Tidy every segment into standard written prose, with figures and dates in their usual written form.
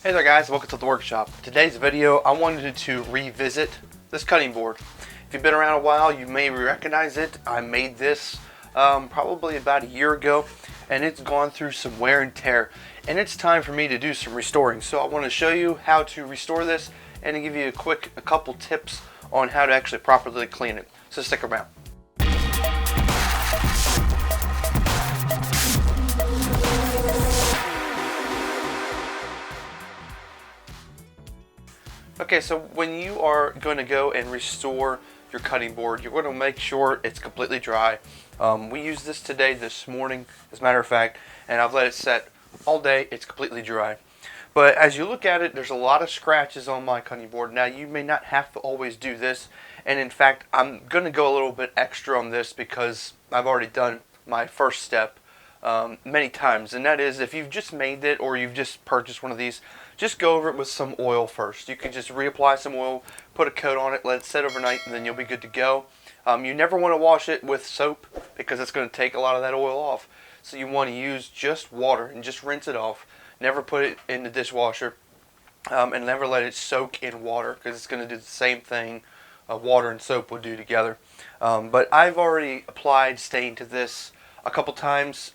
Hey there guys, welcome to the workshop. Today's video, I wanted to revisit this cutting board. If you've been around a while, you may recognize it. I made this probably about a year ago, and it's gone through some wear and tear, and it's time for me to do some restoring. So I want to show you how to restore this and to give you a couple tips on how to actually properly clean it. So stick around. Okay, so when you are going to go and restore your cutting board, you're going to make sure it's completely dry. We used this this morning, as a matter of fact, and I've let it set all day. It's completely dry. But as you look at it, there's a lot of scratches on my cutting board. Now, you may not have to always do this, and in fact, I'm going to go a little bit extra on this because I've already done my first step many times, and that is if you've just made it or you've just purchased one of these, just go over it with some oil first. You can just reapply some oil, put a coat on it, let it set overnight, and then you'll be good to go. You never want to wash it with soap because it's going to take a lot of that oil off. So you want to use just water and just rinse it off. Never put it in the dishwasher and never let it soak in water because it's going to do the same thing water and soap will do together. But I've already applied stain to this a couple times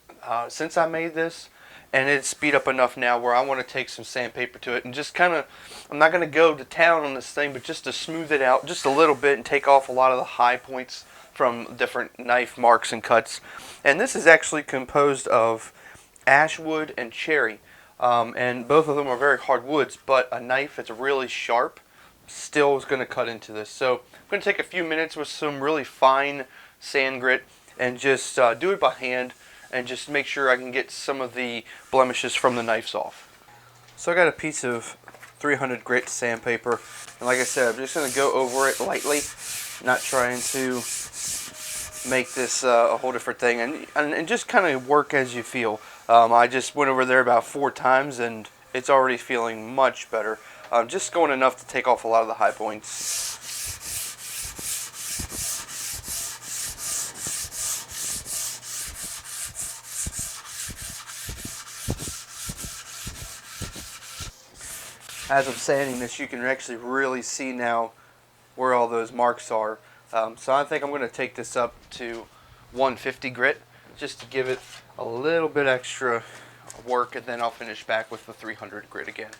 since I made this, and it's speed up enough now where I want to take some sandpaper to it and just kind of, I'm not going to go to town on this thing, but just to smooth it out just a little bit and take off a lot of the high points from different knife marks and cuts. And this is actually composed of ash wood and cherry, and both of them are very hard woods, but a knife that's really sharp still is going to cut into this. So I'm going to take a few minutes with some really fine sand grit and just do it by hand and just make sure I can get some of the blemishes from the knives off. So I got a piece of 300 grit sandpaper, and like I said, I'm just going to go over it lightly, not trying to make this a whole different thing, and just kind of work as you feel. I just went over there about 4 times and it's already feeling much better. Just going enough to take off a lot of the high points. As I'm sanding this, you can actually really see now where all those marks are. So I think I'm going to take this up to 150 grit just to give it a little bit extra work, and then I'll finish back with the 300 grit again.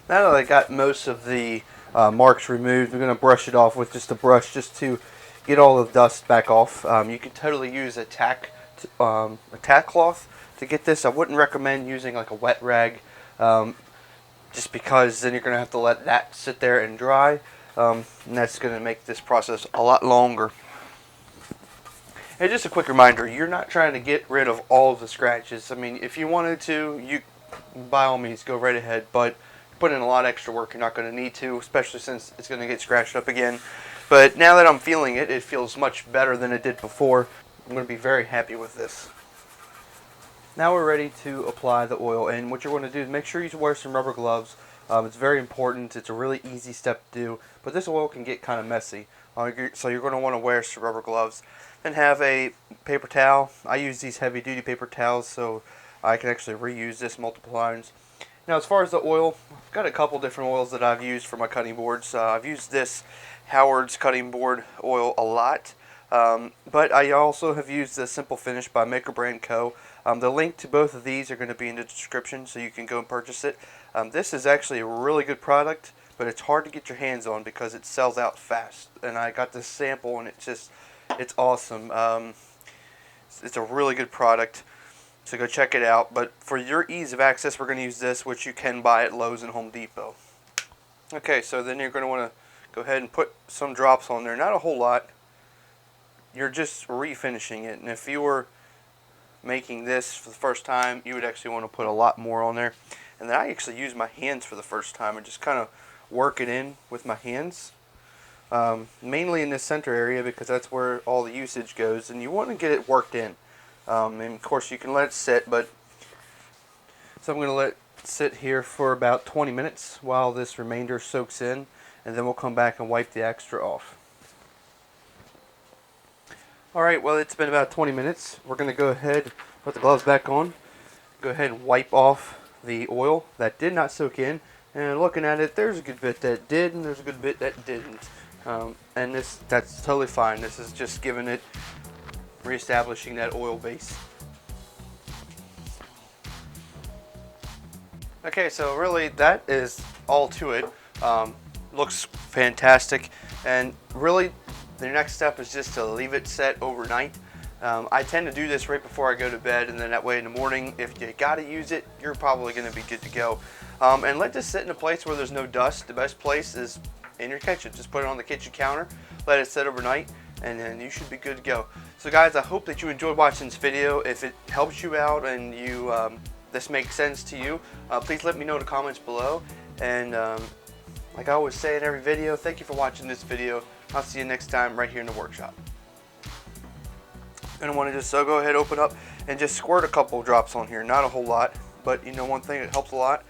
Now that I got most of the marks removed, I'm going to brush it off with just a brush just to get all the dust back off. You can totally use a tack cloth to get this. I wouldn't recommend using like a wet rag, just because then you're going to have to let that sit there and dry, and that's going to make this process a lot longer. And just a quick reminder, you're not trying to get rid of all of the scratches. I mean, if you wanted to, you by all means go right ahead, but put in a lot of extra work you're not going to need to, especially since it's going to get scratched up again. But now that I'm feeling it, it feels much better than it did before. I'm going to be very happy with this. Now we're ready to apply the oil, and what you're going to do is make sure you wear some rubber gloves. It's very important. It's a really easy step to do, but this oil can get kind of messy. So you're going to want to wear some rubber gloves and have a paper towel. I use these heavy duty paper towels so I can actually reuse this multiple times. Now as far as the oil, I've got a couple different oils that I've used for my cutting boards. I've used this Howard's cutting board oil a lot, but I also have used the Simple Finish by Maker Brand Co. The link to both of these are going to be in the description, so you can go and purchase it. This is actually a really good product, but it's hard to get your hands on because it sells out fast. And I got this sample, and it's awesome. It's a really good product, so go check it out. But for your ease of access, we're going to use this, which you can buy at Lowe's and Home Depot. Okay, so then you're going to want to go ahead and put some drops on there. Not a whole lot. You're just refinishing it. And if you were making this for the first time, you would actually want to put a lot more on there. And then I actually use my hands for the first time and just kind of work it in with my hands. Mainly in this center area because that's where all the usage goes. And you want to get it worked in. And of course you can let it sit, but so I'm going to let it sit here for about 20 minutes while this remainder soaks in. And then we'll come back and wipe the extra off. Alright, well, it's been about 20 minutes. We're going to go ahead, put the gloves back on, go ahead and wipe off the oil that did not soak in. And looking at it, there's a good bit that did, and there's a good bit that didn't. And that's totally fine. This is just giving it, reestablishing that oil base. Okay, so really that is all to it. Looks fantastic, and really the next step is just to leave it set overnight. I tend to do this right before I go to bed, and then that way in the morning, if you gotta use it, you're probably gonna be good to go. And let this sit in a place where there's no dust. The best place is in your kitchen. Just put it on the kitchen counter, let it sit overnight, and then you should be good to go. So guys, I hope that you enjoyed watching this video. If it helps you out and you this makes sense to you, please let me know in the comments below. And like I always say in every video, thank you for watching this video. I'll see you next time right here in the workshop. And I want to just go ahead, open up, and just squirt a couple drops on here. Not a whole lot, but you know, one thing that helps a lot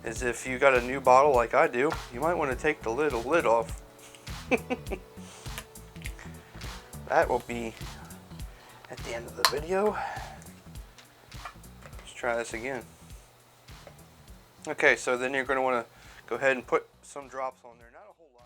is if you got a new bottle like I do, you might want to take the lid off. That will be at the end of the video. Let's try this again. Okay, so then you're going to want to go ahead and put some drops on there. Not a whole lot.